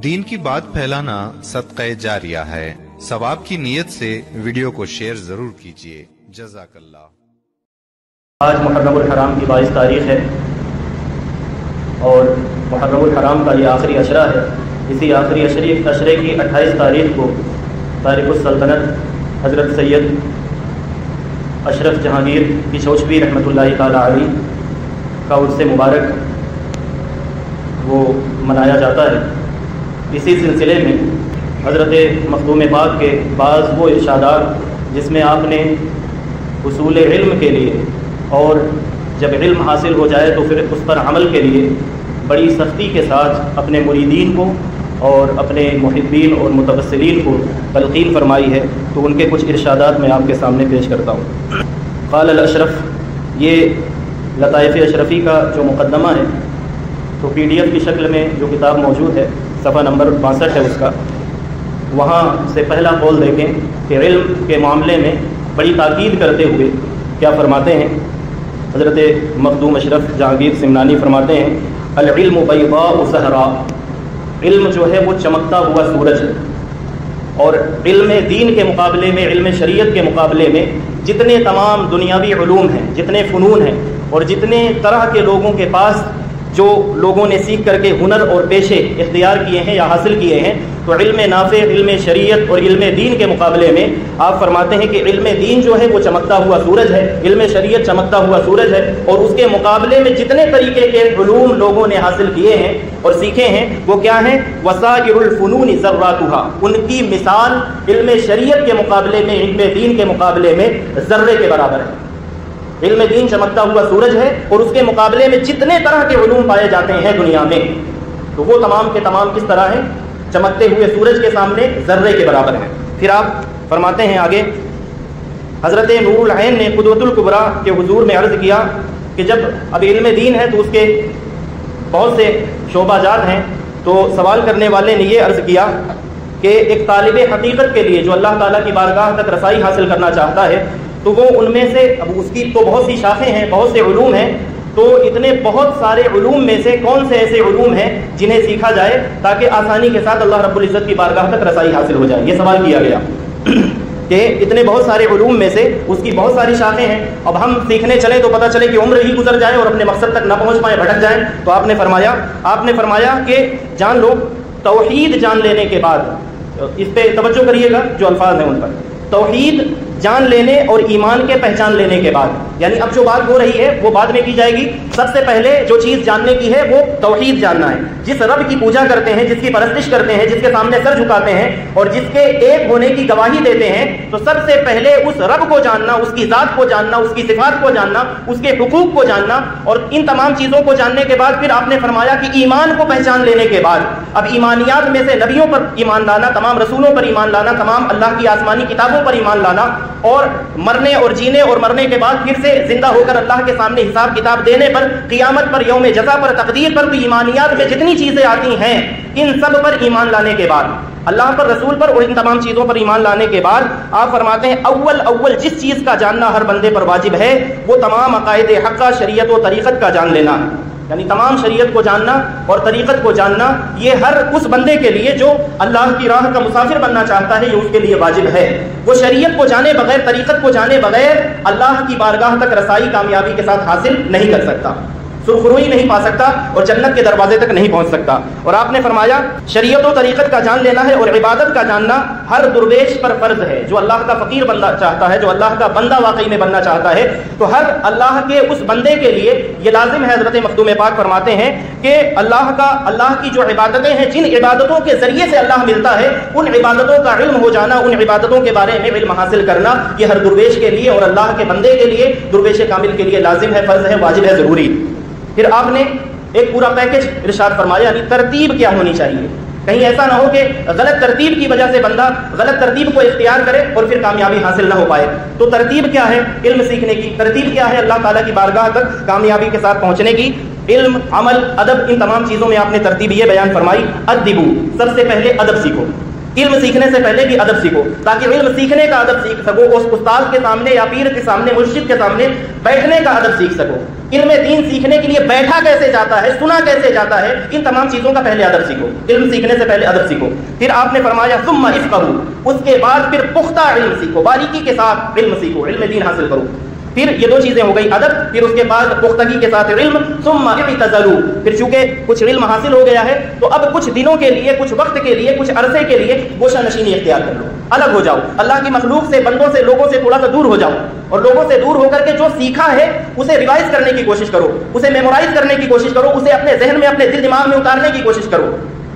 دین کی بات پھیلانا صدقہ جاریہ ہے۔ ثواب کی نیت سے ویڈیو کو شیئر ضرور کیجیے۔ جزاک اللہ۔ آج محرم الحرام کی 22 تاریخ ہے اور محرم الحرام کا یہ آخری عشرہ ہے۔ اسی آخری عشرے کی 28 تاریخ کو تارک السلطنت حضرت سید اشرف جہانگیر کشوچبی رحمۃ اللہ تعالی علیہ کا عرس مبارک وہ منایا جاتا ہے۔ اسی سلسلے میں حضرت مخدوم پاک کے بعض وہ ارشادات جس میں آپ نے حصول علم کے لیے اور جب علم حاصل ہو جائے تو پھر اس پر عمل کے لیے بڑی سختی کے ساتھ اپنے مریدین کو اور اپنے محبین اور متوسلین کو تلقین فرمائی ہے، تو ان کے کچھ ارشادات میں آپ کے سامنے پیش کرتا ہوں۔ قال الاشرف، یہ لطائف اشرفی کا جو مقدمہ ہے تو PDF کی شکل میں جو کتاب موجود ہے، صفحہ نمبر 62 ہے اس کا، وہاں سے پہلا قول دیکھیں کہ علم کے معاملے میں بڑی تاکید کرتے ہوئے کیا فرماتے ہیں حضرت مخدوم اشرف جہانگیر سمنانی فرماتے ہیں، العلم بیضاء صحراء، علم جو ہے وہ چمکتا ہوا سورج ہے، اور علم دین کے مقابلے میں، علم شریعت کے مقابلے میں جتنے تمام دنیاوی علوم ہیں، جتنے فنون ہیں اور جتنے طرح کے لوگوں کے پاس جو لوگوں نے سیکھ کر کے ہنر اور پیشے اختیار کیے ہیں یا حاصل کیے ہیں، تو علم نافع، علم شریعت اور علم دین کے مقابلے میں آپ فرماتے ہیں کہ علم دین جو ہے وہ چمکتا ہوا سورج ہے، علم شریعت چمکتا ہوا سورج ہے، اور اس کے مقابلے میں جتنے طریقے کے علوم لوگوں نے حاصل کیے ہیں اور سیکھے ہیں وہ کیا ہیں؟ وسائر الفنون ذراتها، ان کی مثال علم شریعت کے مقابلے میں، علم دین کے مقابلے میں ذرے کے برابر ہے۔ علم دین چمکتا ہوا سورج ہے اور اس کے مقابلے میں جتنے طرح کے علوم پائے جاتے ہیں دنیا میں، تو وہ تمام کے تمام کس طرح ہیں؟ چمکتے ہوئے سورج کے سامنے ذرے کے برابر ہیں۔ پھر آپ فرماتے ہیں آگے، حضرت نور العین نے قدوۃ الکبریٰ کے حضور میں عرض کیا کہ جب اب علم دین ہے تو اس کے بہت سے شعبہ جات ہیں، تو سوال کرنے والے نے یہ عرض کیا کہ ایک طالب حقیقت کے لیے جو اللہ تعالیٰ کی بارگاہ تک رسائی حاصل کرنا چاہتا ہے تو وہ ان میں سے، اب اس کی تو بہت سی شاخیں ہیں، بہت سے علوم ہیں، تو اتنے بہت سارے علوم میں سے کون سے ایسے علوم ہیں جنہیں سیکھا جائے تاکہ آسانی کے ساتھ اللہ رب العزت کی بارگاہ تک رسائی حاصل ہو جائے؟ یہ سوال کیا گیا کہ اتنے بہت سارے علوم میں سے اس کی بہت ساری شاخیں ہیں، اب ہم سیکھنے چلیں تو پتہ چلے کہ عمر ہی گزر جائے اور اپنے مقصد تک نہ پہنچ پائیں، بھٹک جائیں۔ تو آپ نے فرمایا کہ جان لو، توحید جان لینے کے بعد، اس پہ توجہ کریے گا جو الفاظ ہیں ان پر، توحید جان لینے اور ایمان کے پہچان لینے کے بعد، یعنی اب جو بات ہو رہی ہے وہ بعد میں کی جائے گی، سب سے پہلے جو چیز جاننے کی ہے وہ توحید جاننا ہے۔ جس رب کی پوجا کرتے ہیں، جس کی پرستش کرتے ہیں، جس کے سامنے سر جھکاتے ہیں اور جس کے ایک ہونے کی گواہی دیتے ہیں، تو سب سے پہلے اس رب کو جاننا، اس کی ذات کو جاننا، اس کی صفات کو جاننا، اس کے حقوق کو جاننا، اور ان تمام چیزوں کو جاننے کے بعد پھر آپ نے فرمایا کہ ایمان کو پہچان لینے کے بعد اب ایمانیات میں سے نبیوں پر ایمان لانا، تمام رسولوں پر ایمان لانا، تمام اللہ کی آسمانی کتابوں پر ایمان لانا، اور مرنے اور جینے اور مرنے کے بعد پھر سے زندہ ہو کر اللہ کے سامنے حساب کتاب دینے پر، قیامت پر، یوم جزا پر، تقدیر پر، تو ایمانیات میں جتنی چیزیں آتی ہیں ان سب پر ایمان لانے کے بعد، اللہ پر، رسول پر اور ان تمام چیزوں پر ایمان لانے کے بعد آپ فرماتے ہیں اول جس چیز کا جاننا ہر بندے پر واجب ہے وہ تمام عقائد حقہ، شریعت و طریقت کا جان لینا ہے۔ یعنی تمام شریعت کو جاننا اور طریقت کو جاننا یہ ہر اس بندے کے لیے جو اللہ کی راہ کا مسافر بننا چاہتا ہے، یہ اس کے لیے واجب ہے۔ وہ شریعت کو جانے بغیر، طریقت کو جانے بغیر اللہ کی بارگاہ تک رسائی کامیابی کے ساتھ حاصل نہیں کر سکتا، سرخروئی نہیں پا سکتا اور جنت کے دروازے تک نہیں پہنچ سکتا۔ اور آپ نے فرمایا شریعت و طریقت کا جان لینا ہے اور عبادت کا جاننا ہر درویش پر فرض ہے، جو اللہ کا فقیر بننا چاہتا ہے، جو اللہ کا بندہ واقعی میں بننا چاہتا ہے، تو ہر اللہ کے اس بندے کے لیے یہ لازم ہے۔ حضرت مخدوم پاک فرماتے ہیں کہ اللہ کی جو عبادتیں ہیں، جن عبادتوں کے ذریعے سے اللہ ملتا ہے، ان عبادتوں کا علم ہو جانا، ان عبادتوں کے بارے میں علم حاصل کرنا، یہ ہر درویش کے لیے اور اللہ کے بندے کے لیے، درویش کامل کے لیے لازم ہے، فرض ہے، واجب ہے، ضروری۔ پھر آپ نے ایک پورا پیکج ارشاد فرمایا، یعنی ترتیب کیا ہونی چاہیے، کہیں ایسا نہ ہو کہ غلط ترتیب کی وجہ سے بندہ غلط ترتیب کو اختیار کرے اور پھر کامیابی حاصل نہ ہو پائے۔ تو ترتیب کیا ہے علم سیکھنے کی؟ ترتیب کیا ہے اللہ تعالیٰ کی بارگاہ تک کامیابی کے ساتھ پہنچنے کی؟ علم، عمل، ادب، ان تمام چیزوں میں آپ نے ترتیب یہ بیان فرمائی، ادبو، سب سے پہلے ادب سیکھو۔ علم سیکھنے سے پہلے بھی ادب سیکھو، تاکہ علم سیکھنے کا ادب سیکھ سکو، اس استاد کے سامنے یا پیر کے سامنے، مرشد کے سامنے بیٹھنے کا ادب سیکھ سکو۔ علم دین سیکھنے کے لیے بیٹھا کیسے جاتا ہے، سنا کیسے جاتا ہے، ان تمام چیزوں کا پہلے ادب سیکھو۔ علم سیکھنے سے پہلے ادب سیکھو۔ پھر آپ نے فرمایا ثم افقہوا، اس کے بعد پھر پختہ علم سیکھو، باریکی کے ساتھ علم سیکھو، علم دین حاصل کرو۔ پھر یہ دو چیزیں ہو گئی، ادب، پھر اس کے بعد پختگی کے ساتھ علم۔ ثم اعتزلوا، پھر چونکہ کچھ علم حاصل ہو گیا ہے تو اب کچھ دنوں کے لیے، کچھ وقت کے لیے، کچھ عرصے کے لیے گوشہ نشینی اختیار کر لو، الگ ہو جاؤ، اللہ کی مخلوق سے، بندوں سے، لوگوں سے تھوڑا سا دور ہو جاؤ، اور لوگوں سے دور ہو کر کے جو سیکھا ہے اسے ریوائز کرنے کی کوشش کرو، اسے میمورائز کرنے کی کوشش کرو، اسے اپنے ذہن میں، اپنے دل دماغ میں اتارنے کی کوشش کرو،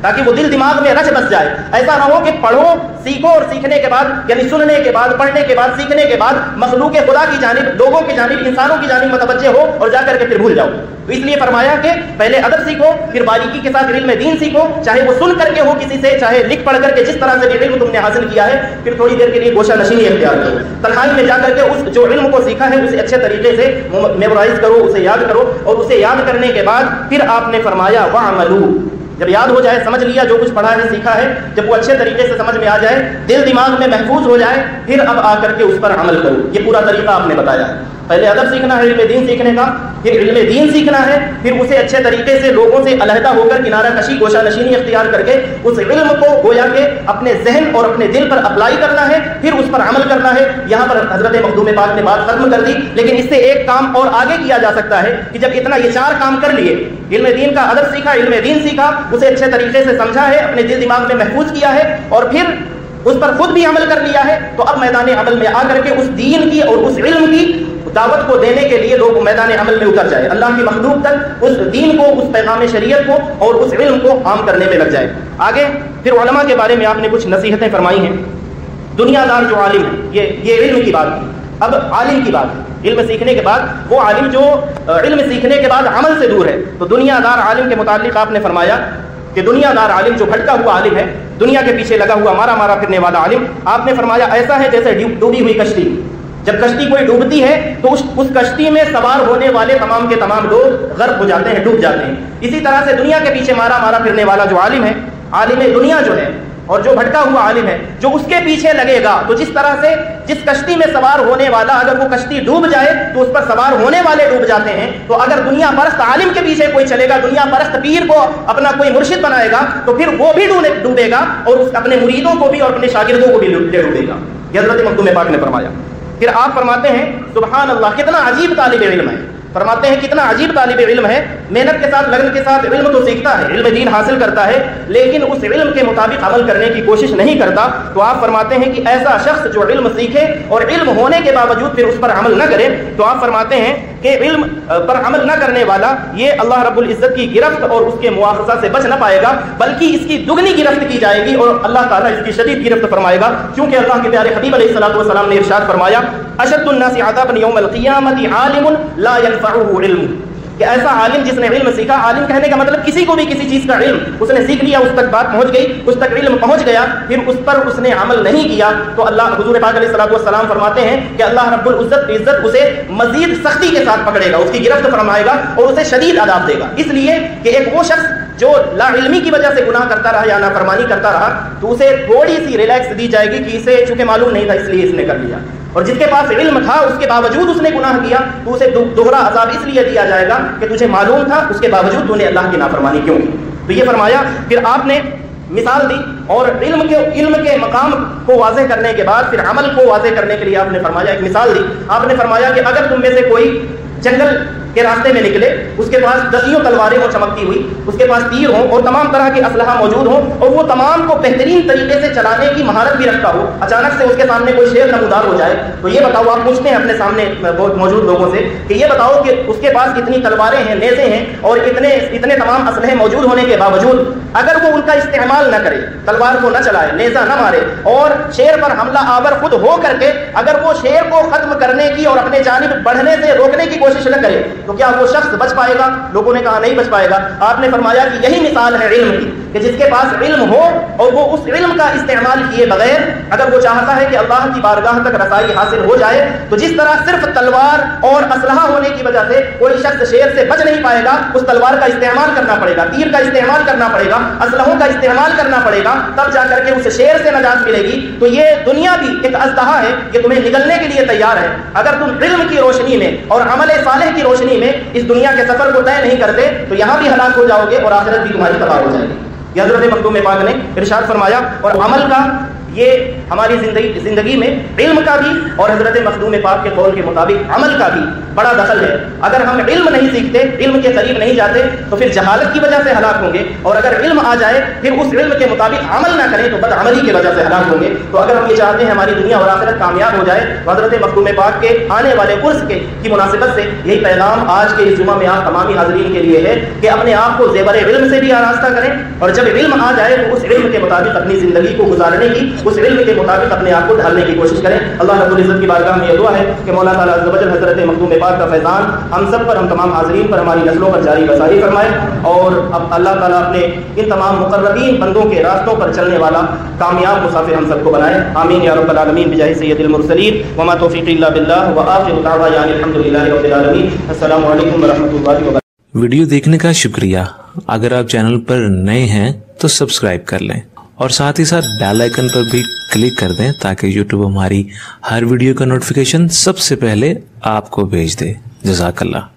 تاکہ وہ دل دماغ میں رچ بس جائے۔ ایسا نہ ہو کہ پڑھو، سیکھو، اور سیکھنے کے بعد یعنی سننے کے بعد، پڑھنے کے بعد، سیکھنے کے بعد مخلوق خدا کی جانب، لوگوں کی جانب، انسانوں کی جانب متوجہ ہو اور جا کر کے پھر بھول جاؤ۔ تو اس لیے فرمایا کہ پہلے ادب سیکھو، پھر باریکی کے ساتھ علم دین سیکھو، چاہے وہ سن کر کے ہو کسی سے، چاہے لکھ پڑھ کر کے، جس طرح سے بھی علم تم نے حاصل کیا ہے، پھر تھوڑی دیر کے لیے گوشہ نشینی اختیار کرو، تنہائی میں جا کر کے اس جو علم کو سیکھا ہے اسے اچھے طریقے سے میمورائز کرو، اسے یاد کرو، اور اسے یاد کرنے کے بعد پھر آپ نے فرمایا وَعْمَلُوا، جب یاد ہو جائے، سمجھ لیا جو کچھ پڑھا ہے، سیکھا ہے، جب وہ اچھے طریقے سے سمجھ میں آ جائے، دل دماغ میں محفوظ ہو جائے، پھر اب آ کر کے اس پر عمل کرو۔ یہ پورا طریقہ آپ نے بتایا ہے۔ پہلے ادب سیکھنا ہے، علم دین سیکھنے کا، پھر علم دین سیکھنا ہے، پھر اسے اچھے طریقے سے لوگوں سے علیحدہ ہو کر کنارہ کشی، گوشہ نشینی اختیار کر کے اس علم کو گویا کہ اپنے ذہن اور اپنے دل پر اپلائی کرنا ہے، پھر اس پر عمل کرنا ہے۔ یہاں پر حضرت مخدوم پاک نے بات ختم کر دی، لیکن اس سے ایک کام اور آگے کیا جا سکتا ہے کہ جب اتنا یہ چار کام کر لیے، علم دین کا ادب سیکھا، علم دین سیکھا، اسے اچھے طریقے سے سمجھا ہے، اپنے دل دماغ میں محفوظ کیا ہے، اور پھر اس پر خود بھی عمل کر لیا ہے، تو اب میدان عمل میں آ کر کے اس دین کی اور اس علم کی دعوت کو دینے کے لیے لوگ میدان عمل میں اتر جائے، اللہ کی مخلوق تک اس دین کو، اس پیغام شریعت کو اور اس علم کو عام کرنے میں لگ جائے۔ آگے پھر علماء کے بارے میں آپ نے کچھ نصیحتیں فرمائی ہیں۔ دنیا دار جو عالم ہے، یہ علم کی بات کی، اب عالم کی بات ہے۔ علم سیکھنے کے بعد وہ عالم جو علم سیکھنے کے بعد عمل سے دور ہے، تو دنیا دار عالم کے متعلق آپ نے فرمایا کہ دنیا دار عالم جو بھٹکا ہوا عالم ہے، دنیا کے پیچھے لگا ہوا مارا مارا پھرنے والا عالم، آپ نے فرمایا ایسا ہے جیسے ڈوبی ہوئی کشتی۔ جب کشتی کوئی ڈوبتی ہے تو اس کشتی میں سوار ہونے والے تمام کے تمام لوگ غرق ہو جاتے ہیں، ڈوب جاتے ہیں۔ اسی طرح سے دنیا کے پیچھے مارا مارا پھرنے والا جو عالم ہے، عالم دنیا جو ہے، اور جو بھٹکا ہوا عالم ہے، جو اس کے پیچھے لگے گا، تو جس طرح سے جس کشتی میں سوار ہونے والا اگر وہ کشتی ڈوب جائے تو اس پر سوار ہونے والے ڈوب جاتے ہیں، تو اگر دنیا پرست عالم کے پیچھے کوئی چلے گا، دنیا پرست پیر کو اپنا کوئی مرشد بنائے گا، تو پھر وہ بھی ڈوبے گا، اور اپنے مریدوں کو بھی اور اپنے شاگردوں کو بھی ڈوبے گا۔ یہ حضرت مخدوم پاک نے فرمایا۔ پھر آپ فرماتے ہیں سبحان اللہ، کتنا عجیب طالب علم ہے، فرماتے ہیں کتنا عجیب طالب علم ہے، محنت کے ساتھ، لگن کے ساتھ علم تو سیکھتا ہے، علم دین حاصل کرتا ہے، لیکن اس علم کے مطابق عمل کرنے کی کوشش نہیں کرتا۔ تو آپ فرماتے ہیں کہ ایسا شخص جو علم سیکھے اور علم ہونے کے باوجود پھر اس پر عمل نہ کرے، تو آپ فرماتے ہیں کہ علم پر عمل نہ کرنے والا یہ اللہ رب العزت کی گرفت اور اس کے مواخذہ سے بچ نہ پائے گا، بلکہ اس کی دگنی گرفت کی جائے گی، اور اللہ تعالیٰ اس کی شدید گرفت فرمائے گا، کیونکہ اللہ کے پیارے حبیب علیہ الصلوۃ والسلام نے ارشاد فرمایا اشد الناس عذابا یوم القیامۃ عالم لا ينفعه علم، کہ ایسا عالم جس نے علم سیکھا، عالم کہنے کا مطلب کسی کو بھی کسی چیز کا علم اس نے سیکھ لیا، اس تک بات پہنچ گئی، اس تک علم پہنچ گیا، پھر اس پر اس نے عمل نہیں کیا، تو اللہ حضور پاک علیہ الصلوۃ والسلام فرماتے ہیں کہ اللہ رب العزت اسے مزید سختی کے ساتھ پکڑے گا، اس کی گرفت فرمائے گا اور اسے شدید عذاب دے گا، اس لیے کہ ایک وہ شخص جو لا علمی کی وجہ سے گناہ کرتا رہا یا نافرمانی کرتا رہا، تو اسے تھوڑی سی ریلیکس دی جائے گی کہ اسے چونکہ معلوم نہیں تھا اس لیے اس نے کر لیا، اور جس کے پاس علم تھا اس کے باوجود اس نے گناہ کیا تو اسے دوہرا عذاب اس لیے دیا جائے گا کہ تجھے معلوم تھا، اس کے باوجود تو نے اللہ کی نافرمانی کیوں کی۔ تو یہ فرمایا، پھر آپ نے مثال دی، اور علم کے مقام کو واضح کرنے کے بعد پھر عمل کو واضح کرنے کے لیے آپ نے فرمایا، ایک مثال دی، آپ نے فرمایا کہ اگر تم میں سے کوئی جنگل کے راستے میں نکلے، اس کے پاس دسیوں تلواریں ہوں چمکتی ہوئی، اس کے پاس تیر ہوں اور تمام طرح کے اسلحہ موجود ہوں، اور وہ تمام کو بہترین طریقے سے چلانے کی مہارت بھی رکھتا ہو، اچانک سے اس کے سامنے کوئی شیر نمودار ہو جائے، تو یہ بتاؤ، آپ پوچھتے ہیں اپنے سامنے موجود لوگوں سے کہ یہ بتاؤ کہ اس کے پاس کتنی تلواریں ہیں، نیزے ہیں، اور اتنے تمام اسلحے موجود ہونے کے باوجود اگر وہ ان کا استعمال نہ کرے، تلوار کو نہ چلائے، نیزہ نہ مارے، اور شیر پر حملہ آور خود ہو کر کے اگر وہ شیر کو ختم کرنے کی اور اپنے جانب بڑھنے سے روکنے کی کوشش نہ کرے، تو کیا وہ شخص بچ پائے گا؟ لوگوں نے کہا نہیں بچ پائے گا۔ آپ نے فرمایا کہ یہی مثال ہے علم کی، کہ جس کے پاس علم ہو اور وہ اس علم کا استعمال کیے بغیر اگر وہ چاہتا ہے کہ اللہ کی بارگاہ تک رسائی حاصل ہو جائے تو جس طرح صرف تلوار اور اسلحہ ہونے کی وجہ سے کوئی شخص شیر سے بچ نہیں پائے گا، اس تلوار کا استعمال کرنا پڑے گا، تیر کا استعمال کرنا پڑے گا، اسلحوں کا استعمال کرنا پڑے گا، تب جا کر کے اس شیر سے نجات ملے گی۔ تو یہ دنیا بھی ایک اژدہا ہے کہ تمہیں نگلنے کے لیے تیار ہے۔ اگر تم علم کی روشنی میں اور عمل صالح کی روشنی میں اس دنیا کے سفر کو طے نہیں کرتے تو یہاں بھی ہلاک ہو جاؤ گے اور آخرت بھی تمہاری تباہ ہو جائے گی۔ یہ حضرت مخدوم پاک نے ارشاد فرمایا۔ اور عمل کا یہ ہماری زندگی میں علم کا بھی اور حضرت مخدوم پاک کے قول کے مطابق عمل کا بھی بڑا دخل ہے۔ اگر ہم علم نہیں سیکھتے، علم کے قریب نہیں جاتے تو پھر جہالت کی وجہ سے ہلاک ہوں گے، اور اگر علم آ جائے پھر اس علم کے مطابق عمل نہ کریں تو بد عملی کی وجہ سے ہلاک ہوں گے۔ تو اگر ہم یہ چاہتے ہیں ہماری دنیا اور آخرت کامیاب ہو جائے تو حضرت مخدوم پاک کے آنے والے عرس کی مناسبت سے یہی پیغام آج کے اس جمعہ میں آپ تمامی حاضرین کے لیے ہے کہ اپنے آپ کو زیور علم سے بھی آراستہ کریں، اور جب علم آ جائے تو اس علم کے مطابق اپنی زندگی کو گزارنے کی، اس علم کے مطابق اپنے آپ کو ڈھالنے کی کوشش کریں۔ اللہ رب العزت کی بارگاہ میں یہ دعا ہے کہ مولا تعالیٰ عز و جل حضرت مخدوم پاک کا فیضان ہم سب پر، ہم تمام حاضرین پر، ہماری نسلوں پر جاری بساری فرمائے، اور اب اللہ تعالیٰ اپنے ان تمام مقربین بندوں کے راستوں پر چلنے والا کامیاب مسافر ہم سب کو بنائے۔ آمین یا رب العالمین بجاہ سید المرسلین وما توفیق الا باللہ وآخر دعوانا الحمدللہ رب العالمین۔ السلام علیکم ورحمۃ اللہ وبرکاتہ۔ ویڈیو دیکھنے کا شکریہ۔ اگر آپ چینل پر نئے ہیں تو سبسکرائب کر لیں اور ساتھ ہی ساتھ بیل آئیکن پر بھی کلک کر دیں تاکہ یوٹیوب ہماری ہر ویڈیو کا نوٹیفیکیشن سب سے پہلے آپ کو بھیج دے۔ جزاک اللہ۔